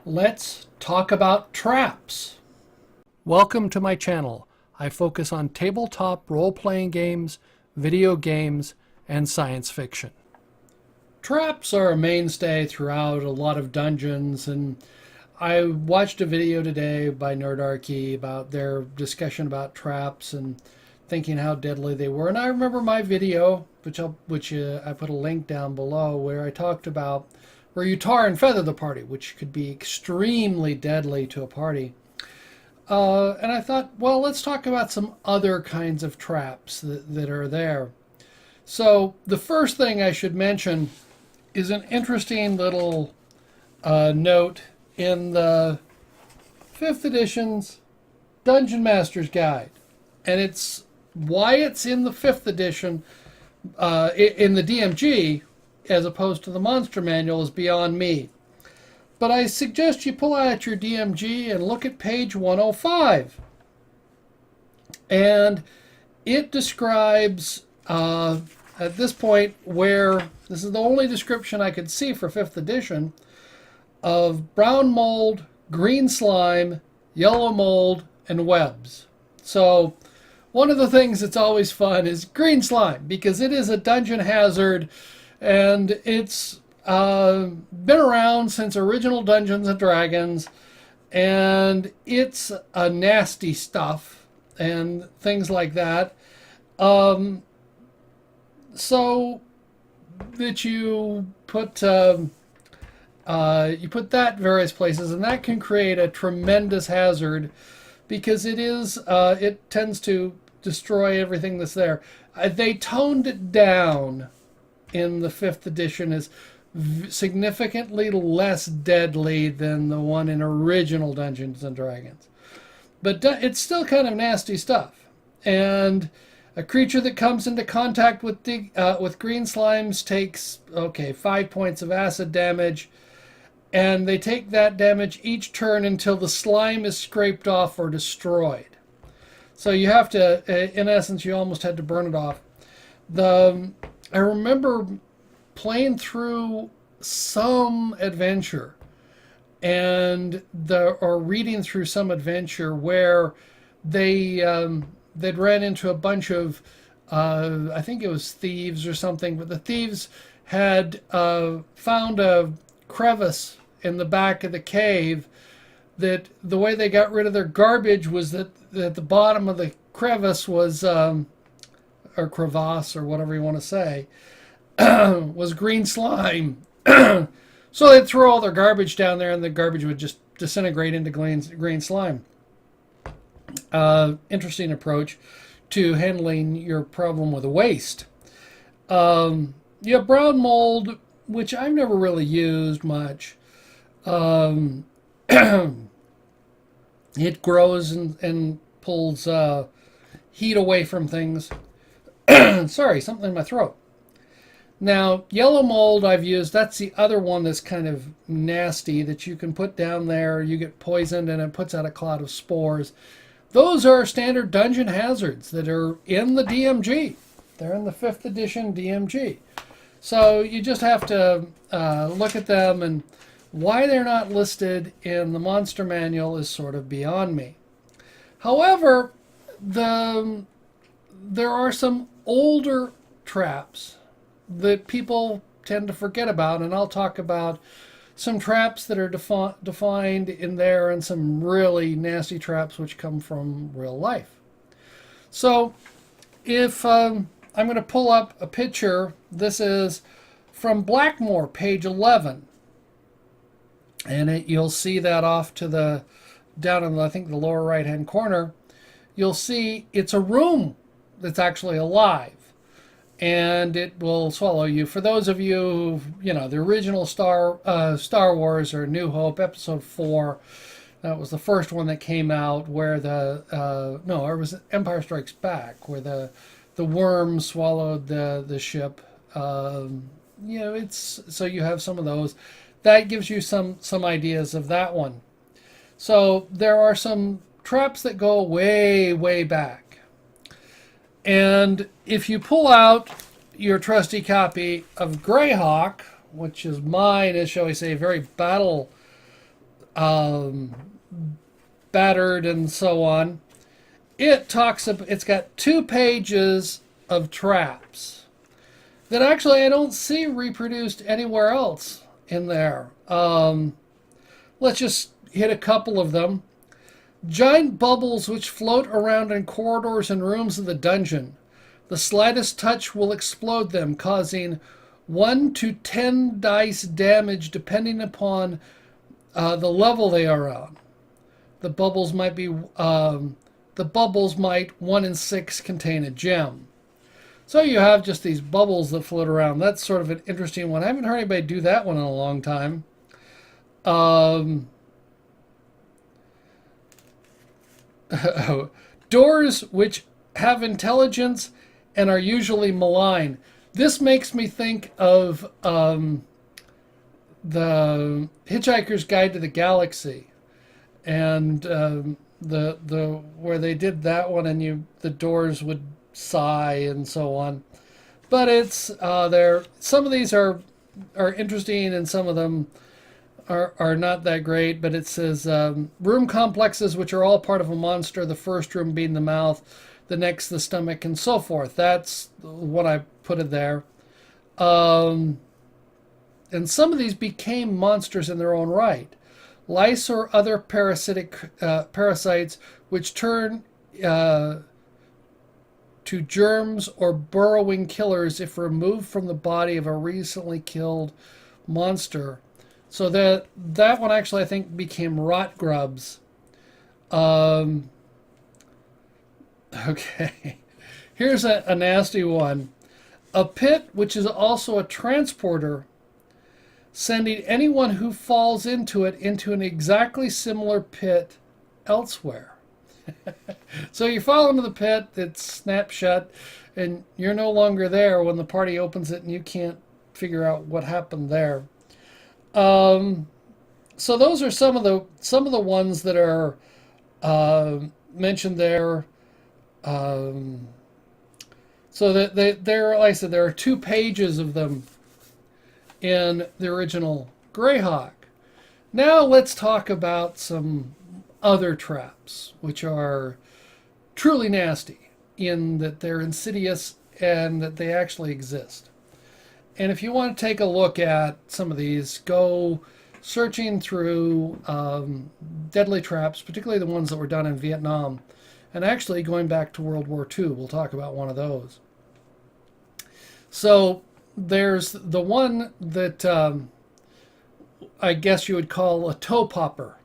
Let's talk about traps. Welcome to my channel. I focus on tabletop role-playing games, video games, and science fiction. Traps are a mainstay throughout a lot of dungeons, and I watched a video today by Nerdarchy about their discussion about traps and thinking how deadly they were. And I remember my video, which I put a link down below, where I talked about where you tar and feather the party, which could be extremely deadly to a party. And I thought, well, let's talk about some other kinds of traps that are there. So the first thing I should mention is an interesting little note in the 5th edition's Dungeon Master's Guide. And it's why it's in the 5th edition in the DMG as opposed to the Monster Manual is beyond me. But I suggest you pull out your DMG and look at page 105. And it describes, at this point, where this is the only description I could see for 5th edition, of brown mold, green slime, yellow mold, and webs. So one of the things that's always fun is green slime, because it is a dungeon hazard, and it's been around since original Dungeons and Dragons, and it's a nasty stuff and things like that. So that you put that various places, and that can create a tremendous hazard because it tends to destroy everything that's there. They toned it down in the 5th edition as significantly less deadly than the one in original Dungeons and Dragons. But it's still kind of nasty stuff. And a creature that comes into contact with green slimes takes, 5 points of acid damage. And they take that damage each turn until the slime is scraped off or destroyed. So you have to, in essence, you almost had to burn it off. I remember playing through some adventure or reading through some adventure where they'd ran into a bunch of I think it was thieves or something, but the thieves had found a crevice in the back of the cave that the way they got rid of their garbage was that at the bottom of the crevice was or crevasse, or whatever you want to say, was green slime. So they'd throw all their garbage down there, and the garbage would just disintegrate into green slime. Interesting approach to handling your problem with waste. You have brown mold, which I've never really used much. It grows and pulls heat away from things. Sorry, something in my throat. Now, yellow mold I've used. That's the other one that's kind of nasty that you can put down there. You get poisoned and it puts out a cloud of spores. Those are standard dungeon hazards that are in the DMG. They're in the 5th edition DMG. So you just have to look at them, and why they're not listed in the Monster Manual is sort of beyond me. However, there are some older traps that people tend to forget about, and I'll talk about some traps that are defined in there and some really nasty traps which come from real life. So if I'm going to pull up a picture, this is from Blackmore, page 11. And you'll see that off to the, down in, I think, the lower right-hand corner. You'll see it's a room that's actually alive, and it will swallow you. For those of you, the original Star Wars or New Hope, Episode 4, that was the first one that came out, where it was Empire Strikes Back, where the worm swallowed the ship. So you have some of those. That gives you some ideas of that one. So there are some traps that go way, way back. And if you pull out your trusty copy of Greyhawk, which is mine, is, shall we say, very battle um, battered and so on. It's got 2 pages of traps that actually I don't see reproduced anywhere else in there. Let's just hit a couple of them. Giant bubbles which float around in corridors and rooms of the dungeon. The slightest touch will explode them, causing 1 to 10 dice damage depending upon the level they are on. The bubbles might be the bubbles might 1 in 6 contain a gem. So you have just these bubbles that float around. That's sort of an interesting one. I haven't heard anybody do that one in a long time. Doors which have intelligence and are usually malign. This makes me think of the Hitchhiker's Guide to the Galaxy, and the where they did that one, and the doors would sigh and so on. But it's there. Some of these are interesting, and some of them are not that great. But it says room complexes which are all part of a monster. The first room being the mouth, the next the stomach, and so forth. That's what I put in there. And some of these became monsters in their own right. Lice or other parasites which turn to germs or burrowing killers if removed from the body of a recently killed monster. So that one actually I think became rot grubs. Okay, here's a nasty one. A pit which is also a transporter, sending anyone who falls into it into an exactly similar pit elsewhere. So you fall into the pit, it's snapped shut, and you're no longer there when the party opens it, and you can't figure out what happened there. So those are some of the ones that are mentioned there. So that there, like I said, there are 2 pages of them in the original Greyhawk. Now let's talk about some other traps, which are truly nasty in that they're insidious and that they actually exist. And if you want to take a look at some of these, go searching through deadly traps, particularly the ones that were done in Vietnam, and actually going back to World War II. We'll talk about one of those. So there's the one that I guess you would call a toe popper.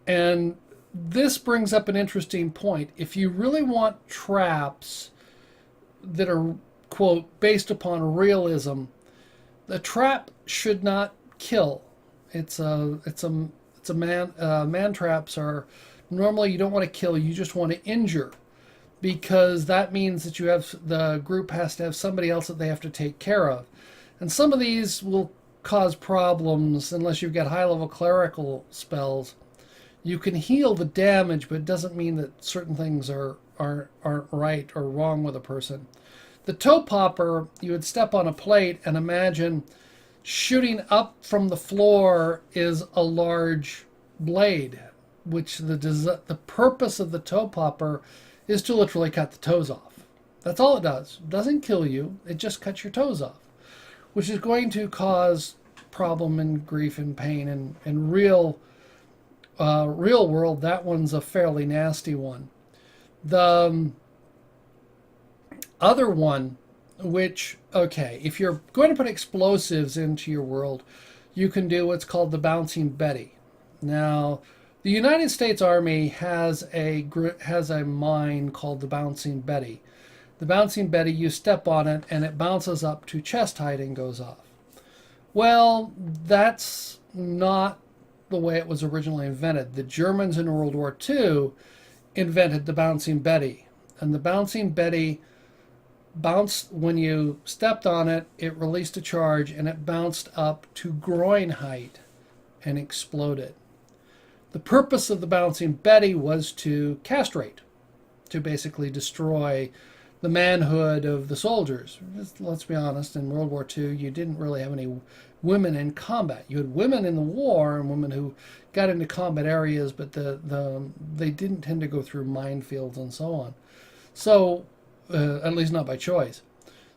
And this brings up an interesting point. If you really want traps that are, quote, based upon realism, the trap should not kill. Man traps are normally you don't want to kill, you just want to injure, because that means that the group has to have somebody else that they have to take care of. And some of these will cause problems unless you've got high level clerical spells. You can heal the damage, but it doesn't mean that certain things aren't right or wrong with a person. The toe popper, you would step on a plate and imagine shooting up from the floor is a large blade, which the purpose of the toe popper is to literally cut the toes off. That's all it does. It doesn't kill you. It just cuts your toes off, which is going to cause problem and grief and pain. And real world, that one's a fairly nasty one. The other one, which, okay, if you're going to put explosives into your world, you can do what's called the Bouncing Betty. Now, the United States Army has a mine called the Bouncing Betty. The Bouncing Betty, you step on it and it bounces up to chest height and goes off. Well, that's not the way it was originally invented. The Germans in World War II invented the Bouncing Betty. And the Bouncing Betty bounced, when you stepped on it, it released a charge and it bounced up to groin height and exploded. The purpose of the Bouncing Betty was to castrate, to basically destroy the manhood of the soldiers. Let's be honest, in World War II, you didn't really have any women in combat. You had women in the war and women who got into combat areas, but they didn't tend to go through minefields and so on. So, at least not by choice.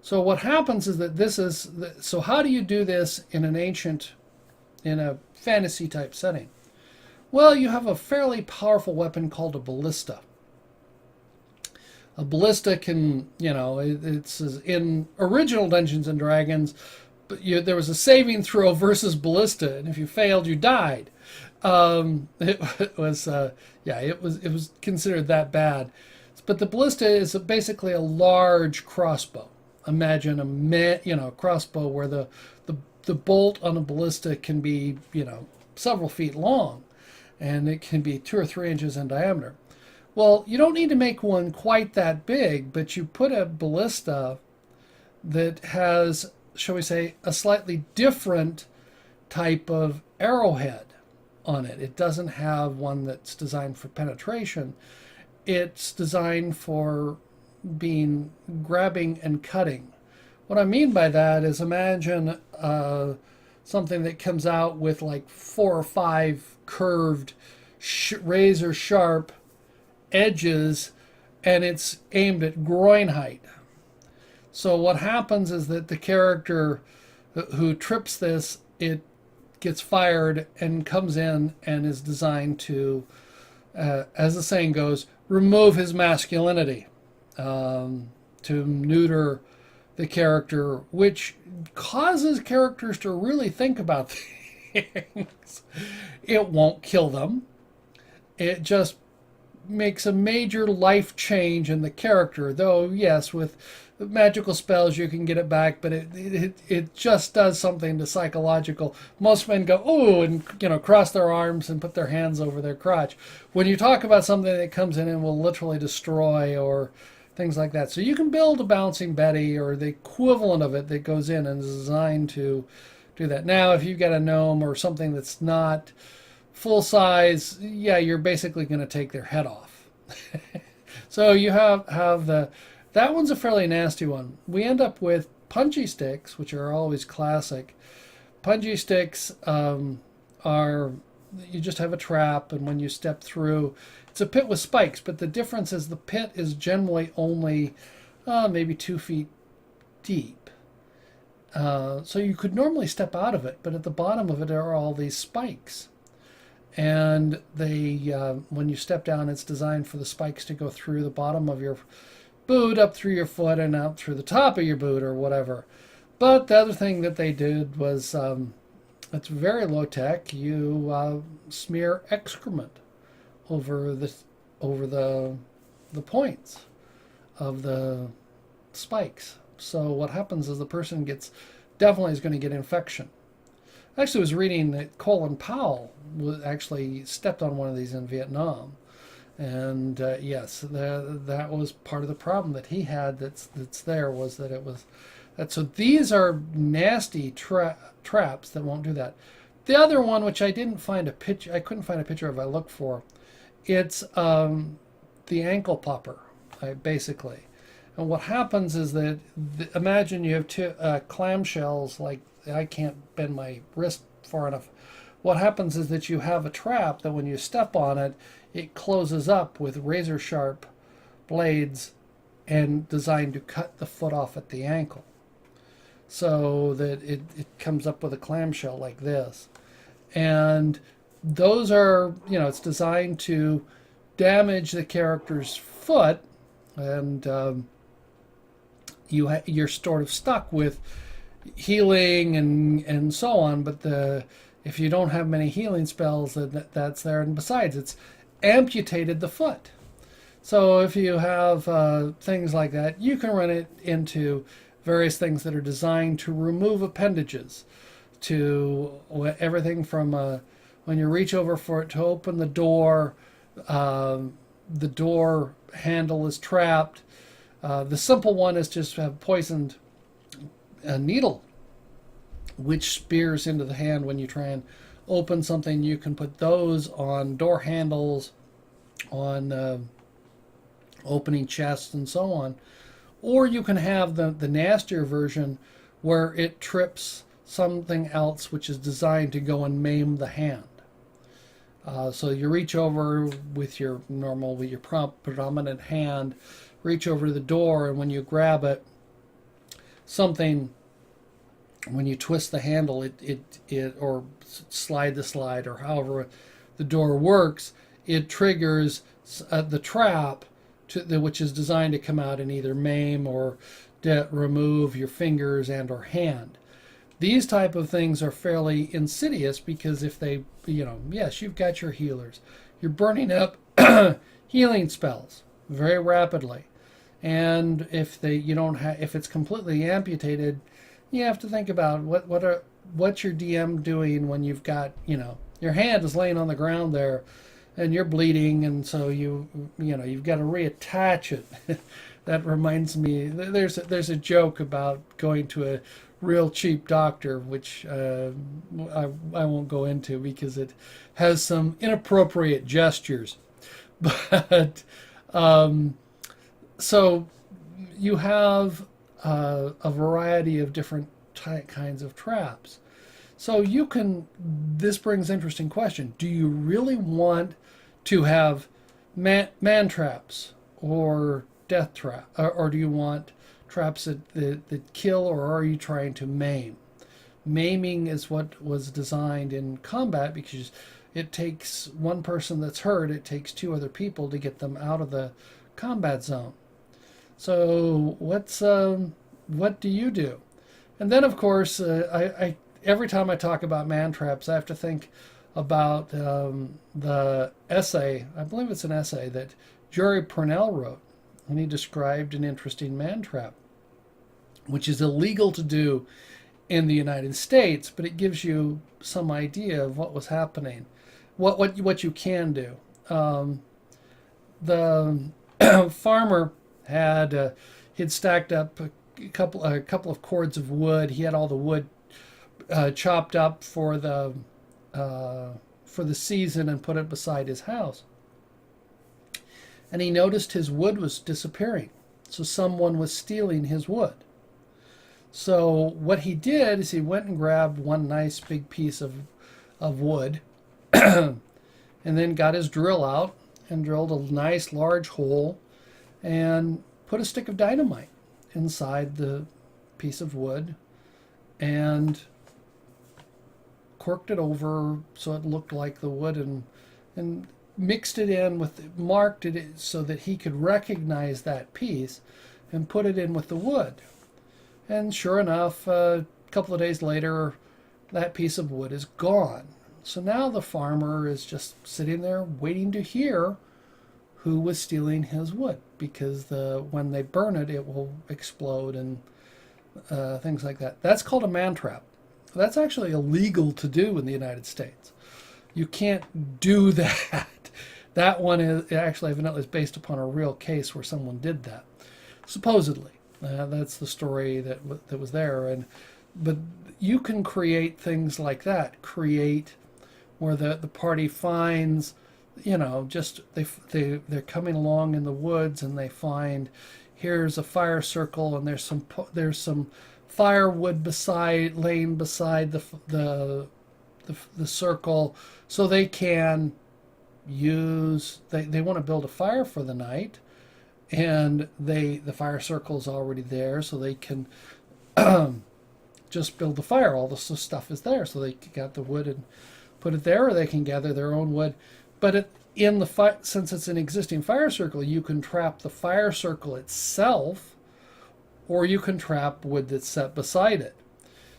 So what happens is that so how do you do this in a fantasy type setting? Well, you have a fairly powerful weapon called a ballista. A ballista can, it's in original Dungeons and Dragons, but there was a saving throw versus ballista, and if you failed, you died. It was considered that bad. But the ballista is basically a large crossbow. Imagine a crossbow where the bolt on a ballista can be, several feet long, and it can be 2 or 3 inches in diameter. Well, you don't need to make one quite that big, but you put a ballista that has, shall we say, a slightly different type of arrowhead on it. It doesn't have one that's designed for penetration. It's designed for grabbing and cutting. What I mean by that is imagine something that comes out with like 4 or 5 curved, razor sharp edges, and it's aimed at groin height. So what happens is that the character who trips this, it gets fired and comes in and is designed to, as the saying goes, remove his masculinity, to neuter the character, which causes characters to really think about things. It won't kill them. It just makes a major life change in the character, though yes, with magical spells you can get it back, but it just does something to psychological. Most men go ooh and cross their arms and put their hands over their crotch when you talk about something that comes in and will literally destroy or things like that. So you can build a bouncing Betty or the equivalent of it that goes in and is designed to do that. Now if you've got a gnome or something that's not full size, yeah, you're basically going to take their head off. So you have that one's a fairly nasty one. We end up with punji sticks, which are always classic. Punji sticks are, you just have a trap, and when you step through, it's a pit with spikes, but the difference is the pit is generally only maybe 2 feet deep. So you could normally step out of it, but at the bottom of it are all these spikes. And when you step down, it's designed for the spikes to go through the bottom of your boot, up through your foot, and out through the top of your boot or whatever. But the other thing that they did was, it's very low tech. You smear excrement over the points of the spikes. So what happens is the person definitely is going to get infection. I actually was reading that Colin Powell actually stepped on one of these in Vietnam. And yes, that was part of the problem that he had that's there, was that it was that. So these are nasty traps that won't do that. The other one, which I couldn't find a picture of, I looked for, it's the ankle popper, basically. And what happens is that, imagine you have two clamshells, like I can't bend my wrist far enough. What happens is that you have a trap that when you step on it, it closes up with razor sharp blades and designed to cut the foot off at the ankle. So that it comes up with a clamshell like this. And those are, it's designed to damage the character's foot, and you're sort of stuck with healing and so on, but if you don't have many healing spells, that's there. And besides, it's amputated the foot. So if you have things like that, you can run it into various things that are designed to remove appendages, to everything from when you reach over for it to open the door handle is trapped. The simple one is just have poisoned needle, which spears into the hand when you try and open something. You can put those on door handles, on opening chests and so on. Or you can have the nastier version where it trips something else which is designed to go and maim the hand. So you reach over with your predominant hand, reach over to the door, and when you grab it, when you twist the handle, or slide the slide, or however the door works, it triggers the trap, which is designed to come out and either maim or remove your fingers and or hand. These type of things are fairly insidious because if they, yes, you've got your healers. You're burning up healing spells very rapidly. And if it's completely amputated, you have to think about what's your DM doing when you've got, your hand is laying on the ground there and you're bleeding, and so you've got to reattach it. That reminds me, there's a joke about going to a real cheap doctor, which I won't go into because it has some inappropriate gestures. But so you have a variety of different kinds of traps. So this brings interesting question. Do you really want to have man traps or death trap, or do you want traps that kill, or are you trying to maim? Maiming is what was designed in combat because it takes one person that's hurt, it takes two other people to get them out of the combat zone. So what do you do? And then of course, I every time I talk about man traps, I have to think about the essay, I believe it's an essay that Jerry Purnell wrote, and he described an interesting man trap, which is illegal to do in the United States, but it gives you some idea of what was happening, what you can do. The farmer he'd stacked up a couple of cords of wood. He had all the wood chopped up for the season and put it beside his house. And he noticed his wood was disappearing. So someone was stealing his wood. So what he did is he went and grabbed one nice big piece of wood and then got his drill out and drilled a nice large hole and put a stick of dynamite inside the piece of wood and corked it over so it looked like the wood, and mixed it in marked it so that he could recognize that piece and put it in with the wood. And sure enough, a couple of days later, that piece of wood is gone. So now the farmer is just sitting there waiting to hear who was stealing his wood, because when they burn it, it will explode and things like that. That's called a man trap. That's actually illegal to do in the United States. You can't do that. That one is actually evidently is based upon a real case where someone did that, supposedly. That's the story that was there. But you can create things like that. Create where the party finds, just they're coming along in the woods and they find, here's a fire circle and there's some firewood laying beside the circle, so they can they want to build a fire for the night, and the fire circle is already there, so they can just build the fire. All the stuff is there, so they got the wood and put it there, or they can gather their own wood. But since it's an existing fire circle, you can trap the fire circle itself, or you can trap wood that's set beside it.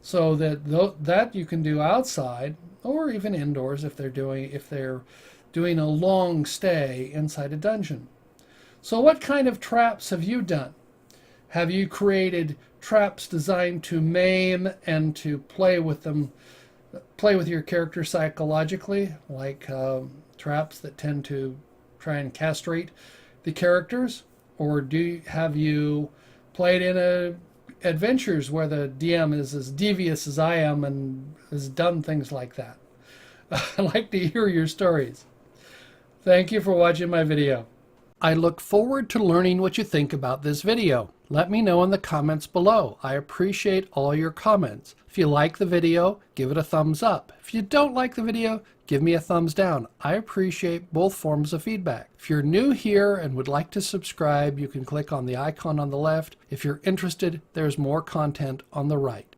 So that you can do outside or even indoors if they're doing a long stay inside a dungeon. So what kind of traps have you done? Have you created traps designed to maim and to play with your character psychologically, like traps that tend to try and castrate the characters? Or have you played in adventures where the DM is as devious as I am and has done things like that? I'd like to hear your stories. Thank you for watching my video. I look forward to learning what you think about this video. Let me know in the comments below. I appreciate all your comments. If you like the video, give it a thumbs up. If you don't like the video, give me a thumbs down. I appreciate both forms of feedback. If you're new here and would like to subscribe, you can click on the icon on the left. If you're interested, there's more content on the right.